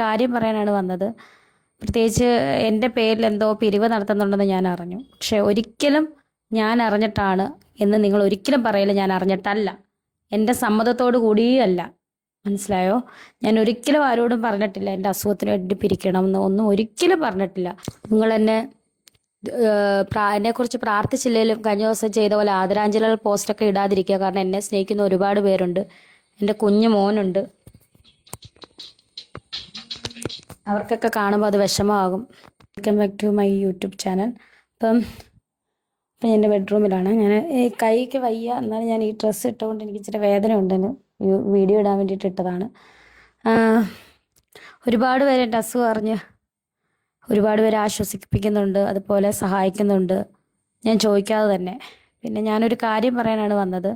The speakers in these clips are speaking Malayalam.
കാര്യം പറയാനാണ് വന്നത്. പ്രത്യേകിച്ച് എൻ്റെ പേരിൽ എന്തോ പിരിവ് നടത്തുന്നുണ്ടെന്ന് ഞാൻ അറിഞ്ഞു. പക്ഷെ ഒരിക്കലും ഞാൻ അറിഞ്ഞിട്ടാണ് എന്ന് നിങ്ങൾ ഒരിക്കലും പറയില്ല. ഞാൻ അറിഞ്ഞിട്ടല്ല, എൻ്റെ സമ്മതത്തോടു കൂടിയല്ല. മനസ്സിലായോ? ഞാൻ ഒരിക്കലും ആരോടും പറഞ്ഞിട്ടില്ല എൻ്റെ അസുഖത്തിന് വേണ്ടി പിരിക്കണം എന്ന്, ഒന്നും ഒരിക്കലും പറഞ്ഞിട്ടില്ല. നിങ്ങൾ എന്നെക്കുറിച്ച് പ്രാർത്ഥിച്ചില്ലെങ്കിലും കഴിഞ്ഞ ദിവസം ചെയ്ത പോലെ ആദരാഞ്ജലികൾ പോസ്റ്റൊക്കെ ഇടാതിരിക്കുക. കാരണം എന്നെ സ്നേഹിക്കുന്ന ഒരുപാട് പേരുണ്ട്. എൻ്റെ കുഞ്ഞു മോനുണ്ട്, അവർക്കൊക്കെ കാണുമ്പോൾ അത് വിഷമമാകും. Welcome back to my YouTube channel. ഇപ്പം ഞാൻ എൻ്റെ ബെഡ്റൂമിലാണ്. ഞാൻ കൈക്ക് വയ്യ, എന്നാലും ഞാൻ ഈ ഡ്രസ്സ് ഇട്ടുകൊണ്ട് എനിക്ക് ഇച്ചിരി വേദന ഉണ്ടെന്ന് വീഡിയോ ഇടാൻ വേണ്ടിയിട്ട് ഇട്ടതാണ്. ഒരുപാട് പേര് എൻ്റെ അസുഖം അറിഞ്ഞ് ഒരുപാട് പേര് ആശ്വസിപ്പിക്കുന്നുണ്ട്, അതുപോലെ സഹായിക്കുന്നുണ്ട്, ഞാൻ ചോദിക്കാതെ തന്നെ. പിന്നെ ഞാനൊരു കാര്യം പറയാനാണ് വന്നത്.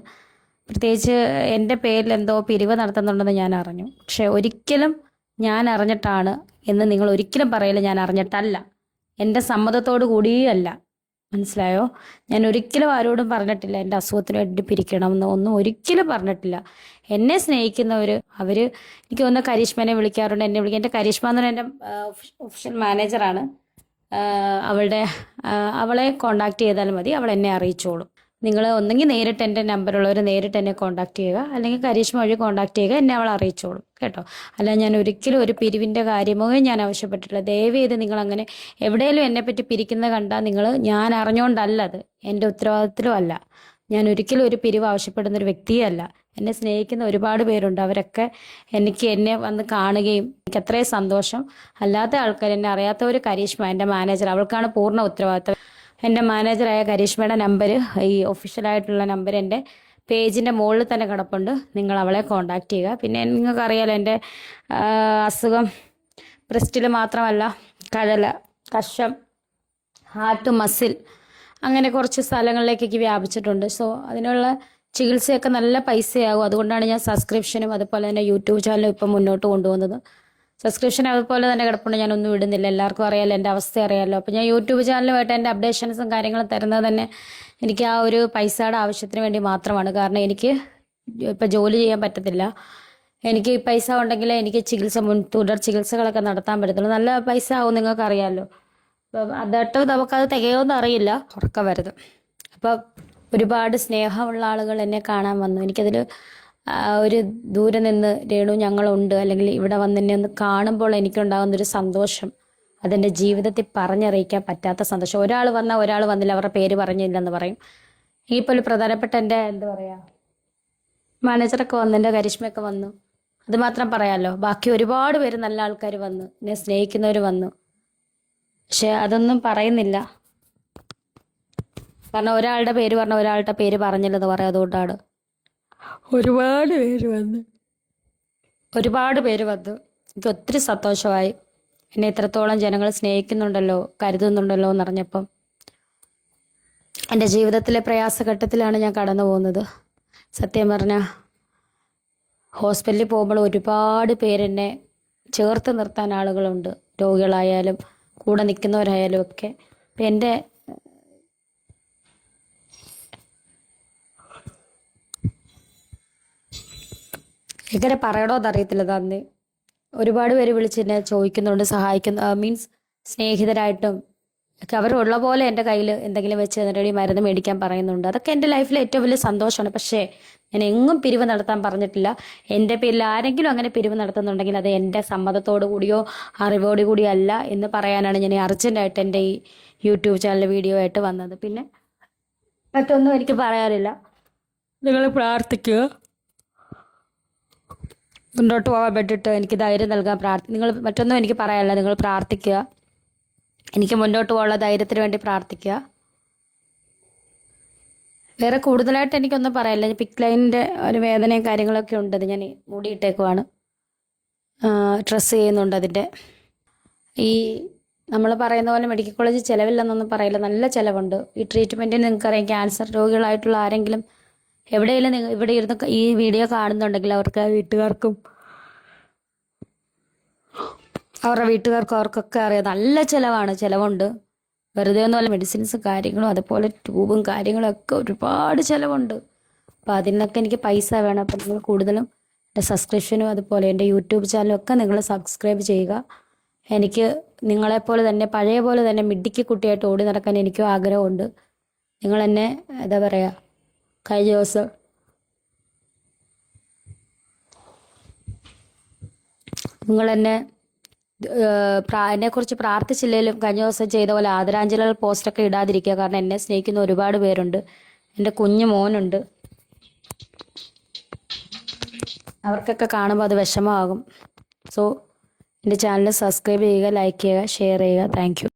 പ്രത്യേകിച്ച് എൻ്റെ പേരിൽ എന്തോ പിരിവ് നടത്തുന്നുണ്ടെന്ന് ഞാൻ അറിഞ്ഞു. പക്ഷെ ഒരിക്കലും ഞാൻ അറിഞ്ഞിട്ടാണ് എന്ന് നിങ്ങൾ ഒരിക്കലും പറയില്ല. ഞാൻ അറിഞ്ഞിട്ടല്ല, എൻ്റെ സമ്മതത്തോടു കൂടിയല്ല. മനസ്സിലായോ? ഞാൻ ഒരിക്കലും ആരോടും പറഞ്ഞിട്ടില്ല എൻ്റെ അസുഖത്തിന് വേണ്ടി പിരിക്കണം എന്ന്, ഒന്നും ഒരിക്കലും പറഞ്ഞിട്ടില്ല. എന്നെ സ്നേഹിക്കുന്നവർ അവർ എനിക്ക് ഒന്ന് കരിഷ്മനെ വിളിക്കാറുണ്ട്, എന്നെ വിളിക്കുക. എൻ്റെ കരിഷ്മ എന്ന് പറഞ്ഞാൽ എൻ്റെ ഒഫീഷ്യൽ മാനേജറാണ്. അവളെ കോണ്ടാക്ട് ചെയ്താൽ മതി, അവൾ എന്നെ അറിയിച്ചോളും. നിങ്ങൾ ഒന്നെങ്കിൽ നേരിട്ട് എൻ്റെ നമ്പറുള്ളവർ നേരിട്ട് എന്നെ കോണ്ടാക്ട് ചെയ്യുക, അല്ലെങ്കിൽ കരീഷ്മ വഴി കോണ്ടാക്ട് ചെയ്യുക, എന്നെ അവൾ അറിയിച്ചോളും കേട്ടോ. അല്ല, ഞാൻ ഒരിക്കലും ഒരു പിരിവിൻ്റെ കാര്യമോ ഞാൻ ആവശ്യപ്പെട്ടിട്ടില്ല. ദയവ് ചെയ്ത് നിങ്ങളങ്ങനെ എവിടെയെങ്കിലും എന്നെപ്പറ്റി പിരിക്കുന്നത് കണ്ടാൽ ഞാൻ അറിഞ്ഞുകൊണ്ടല്ല, അത് എൻ്റെ ഉത്തരവാദിത്തത്തിലും അല്ല. ഞാൻ ഒരിക്കലും ഒരു പിരിവ് ആവശ്യപ്പെടുന്ന ഒരു വ്യക്തിയല്ല. എന്നെ സ്നേഹിക്കുന്ന ഒരുപാട് പേരുണ്ട്, അവരൊക്കെ എന്നെ വന്ന് കാണുകയും എനിക്ക് അത്രയും സന്തോഷം. അല്ലാത്ത ആൾക്കാർ, എന്നെ അറിയാത്തവർ, കരീഷ്മ എൻ്റെ മാനേജർ, അവൾക്കാണ് പൂർണ്ണ ഉത്തരവാദിത്തം. എൻ്റെ മാനേജറായ കരീഷ്മയുടെ നമ്പർ, ഈ ഒഫീഷ്യലായിട്ടുള്ള നമ്പർ എൻ്റെ പേജിൻ്റെ മുകളിൽ തന്നെ കിടപ്പുണ്ട്. നിങ്ങൾ അവളെ കോണ്ടാക്ട് ചെയ്യുക. പിന്നെ നിങ്ങൾക്കറിയാലോ എൻ്റെ അസുഖം ബ്രസ്റ്റിൽ മാത്രമല്ല, കശം, ഹാർട്ട്, മസിൽ, അങ്ങനെ കുറച്ച് സ്ഥലങ്ങളിലേക്കൊക്കെ വ്യാപിച്ചിട്ടുണ്ട്. സോ അതിനുള്ള ചികിത്സയൊക്കെ നല്ല പൈസയാകും. അതുകൊണ്ടാണ് ഞാൻ സബ്സ്ക്രിപ്ഷനും അതുപോലെ തന്നെ യൂട്യൂബ് ചാനലും ഇപ്പം മുന്നോട്ട് കൊണ്ടുപോകുന്നത്. സബ്സ്ക്രിപ്ഷൻ അതുപോലെ തന്നെ കിടപ്പുണ്ട്, ഞാനൊന്നും ഇടുന്നില്ല. എല്ലാവർക്കും അറിയാമല്ലോ, എൻ്റെ അവസ്ഥ അറിയാമല്ലോ. അപ്പോൾ ഞാൻ യൂട്യൂബ് ചാനലുമായിട്ട് എൻ്റെ അപ്ഡേഷൻസും കാര്യങ്ങളും തരുന്നത് തന്നെ എനിക്ക് ആ ഒരു പൈസയുടെ ആവശ്യത്തിന് വേണ്ടി മാത്രമാണ്. കാരണം എനിക്ക് ഇപ്പം ജോലി ചെയ്യാൻ പറ്റത്തില്ല. എനിക്ക് ഈ പൈസ ഉണ്ടെങ്കിൽ എനിക്ക് തുടർ ചികിത്സകളൊക്കെ നടത്താൻ പറ്റത്തുള്ളൂ. നല്ല പൈസ ആവും, നിങ്ങൾക്ക് അറിയാമല്ലോ. അപ്പം അതായിട്ട് നമുക്കത് തികയോന്ന് അറിയില്ല, ഉറക്കം വരുത്. അപ്പം ഒരുപാട് സ്നേഹമുള്ള ആളുകൾ എന്നെ കാണാൻ വന്നു. എനിക്കതിൽ ഒരു ദൂരെ നിന്ന് രേണു ഞങ്ങളുണ്ട്, അല്ലെങ്കിൽ ഇവിടെ വന്ന് എന്നെ ഒന്ന് കാണുമ്പോൾ എനിക്കുണ്ടാകുന്നൊരു സന്തോഷം, അതെൻ്റെ ജീവിതത്തിൽ പറഞ്ഞറിയിക്കാൻ പറ്റാത്ത സന്തോഷം. ഒരാൾ വന്നാൽ ഒരാൾ വന്നില്ല, അവരുടെ പേര് പറഞ്ഞില്ലെന്ന് പറയും. ഇപ്പോൾ ഒരു പ്രധാനപ്പെട്ട എൻ്റെ എന്താ പറയുക മാനേജറൊക്കെ വന്നു, എൻ്റെ കരിഷ്മയൊക്കെ വന്നു, അത് മാത്രം പറയാമല്ലോ. ബാക്കി ഒരുപാട് പേര് നല്ല ആൾക്കാർ വന്നു, എന്നെ സ്നേഹിക്കുന്നവർ വന്നു. പക്ഷെ അതൊന്നും പറയുന്നില്ല. കാരണം ഒരാളുടെ പേര് പറഞ്ഞ ഒരാളുടെ പേര് പറഞ്ഞില്ലെന്ന് പറയാം. അതുകൊണ്ടാണ് ഒരുപാട് പേര് വന്നു. എനിക്ക് ഒത്തിരി സന്തോഷമായി. എന്നെ ഇത്രത്തോളം ജനങ്ങൾ സ്നേഹിക്കുന്നുണ്ടല്ലോ, കരുതുന്നുണ്ടല്ലോ എന്നറിഞ്ഞപ്പം. എൻ്റെ ജീവിതത്തിലെ പ്രയാസഘട്ടത്തിലാണ് ഞാൻ കടന്നു പോകുന്നത്. സത്യം പറഞ്ഞാൽ ഹോസ്പിറ്റലിൽ പോകുമ്പോൾ ഒരുപാട് പേരെന്നെ ചേർത്ത് നിർത്താൻ ആളുകളുണ്ട്, രോഗികളായാലും കൂടെ നിൽക്കുന്നവരായാലും ഒക്കെ. അപ്പം എൻ്റെ എങ്ങനെ പറയണോന്ന് അറിയത്തില്ല. നന്ദി. ഒരുപാട് പേര് വിളിച്ച് എന്നെ ചോദിക്കുന്നുണ്ട്, മീൻസ് സ്നേഹിതരായിട്ടും ഒക്കെ. അവരുള്ള പോലെ എൻ്റെ കയ്യിൽ എന്തെങ്കിലും വെച്ച് തന്നിട്ട് മരുന്ന് മേടിക്കാൻ പറയുന്നുണ്ട്. അതൊക്കെ എൻ്റെ ലൈഫിലെ ഏറ്റവും വലിയ സന്തോഷമാണ്. പക്ഷേ ഞാൻ എങ്ങും പിരിവ് നടത്താൻ പറഞ്ഞിട്ടില്ല. എൻ്റെ പേരിൽ ആരെങ്കിലും അങ്ങനെ പിരിവ് നടത്തുന്നുണ്ടെങ്കിൽ അത് എൻ്റെ സമ്മതത്തോടു കൂടിയോ അറിവോടു കൂടിയോ അല്ല എന്ന് പറയാനാണ് ഞാൻ അർജൻറ്റായിട്ട് എൻ്റെ ഈ യൂട്യൂബ് ചാനൽ വീഡിയോ ആയിട്ട് വന്നത്. പിന്നെ മറ്റൊന്നും എനിക്ക് പറയാനില്ല. നിങ്ങൾ പ്രാർത്ഥിക്കുക, മുന്നോട്ട് പോകാൻ വേണ്ടിയിട്ട് എനിക്ക് ധൈര്യം നൽകാൻ നിങ്ങൾ മറ്റൊന്നും എനിക്ക് പറയാനില്ല. നിങ്ങൾ പ്രാർത്ഥിക്കുക, എനിക്ക് മുന്നോട്ട് പോകാനുള്ള ധൈര്യത്തിന് വേണ്ടി പ്രാർത്ഥിക്കുക. വേറെ കൂടുതലായിട്ട് എനിക്കൊന്നും പറയാനില്ല. പിക്ക് ലൈനിൻ്റെ ഒരു വേദനയും കാര്യങ്ങളൊക്കെ ഉണ്ട്, അത് ഞാൻ മൂടിയിട്ടേക്കുവാണ്. ഡ്രസ്സ് ചെയ്യുന്നുണ്ട് അതിൻ്റെ. ഈ നമ്മൾ പറയുന്ന പോലെ മെഡിക്കൽ കോളേജിൽ ചിലവില്ലെന്നൊന്നും പറയില്ല, നല്ല ചിലവുണ്ട്. ഈ ട്രീറ്റ്മെൻറ്റിന് നിങ്ങൾക്കറിയാം, ക്യാൻസർ രോഗികളായിട്ടുള്ള ആരെങ്കിലും എവിടെയെങ്കിലും ഇവിടെ ഇരുന്ന് ഈ വീഡിയോ കാണുന്നുണ്ടെങ്കിൽ അവർക്ക് വീട്ടുകാർക്കും അവരുടെ വീട്ടുകാർക്കും അവർക്കൊക്കെ അറിയാം, നല്ല ചിലവുണ്ട്. വെറുതെ ഒന്നുമല്ല, മെഡിസിൻസും കാര്യങ്ങളും അതുപോലെ ട്യൂബും കാര്യങ്ങളും ഒക്കെ ഒരുപാട് ചിലവുണ്ട്. അപ്പോൾ അതിനൊക്കെ എനിക്ക് പൈസ വേണം. അപ്പം നിങ്ങൾ കൂടുതലും എൻ്റെ സബ്സ്ക്രിപ്ഷനും അതുപോലെ എൻ്റെ യൂട്യൂബ് ചാനലും ഒക്കെ നിങ്ങൾ സബ്സ്ക്രൈബ് ചെയ്യുക. എനിക്ക് നിങ്ങളെപ്പോലെ തന്നെ പഴയ പോലെ തന്നെ മിടുക്കി കുട്ടിയായിട്ട് ഓടി നടക്കാൻ എനിക്കും ആഗ്രഹമുണ്ട്. നിങ്ങളെന്നെ എന്താ പറയുക, കഴിഞ്ഞ ദിവസം നിങ്ങളെന്നെ എന്നെക്കുറിച്ച് പ്രാർത്ഥിച്ചില്ലെങ്കിലും കഴിഞ്ഞ ദിവസം ചെയ്ത പോലെ ആദരാഞ്ജലികൾ പോസ്റ്റൊക്കെ ഇടാതിരിക്കുക. കാരണം എന്നെ സ്നേഹിക്കുന്ന ഒരുപാട് പേരുണ്ട്. എൻ്റെ കുഞ്ഞു മോനുണ്ട്, അവർക്കൊക്കെ കാണുമ്പോൾ അത് വിഷമമാകും. സോ എൻ്റെ ചാനൽ സബ്സ്ക്രൈബ് ചെയ്യുക, ലൈക്ക് ചെയ്യുക, ഷെയർ ചെയ്യുക. Thank you.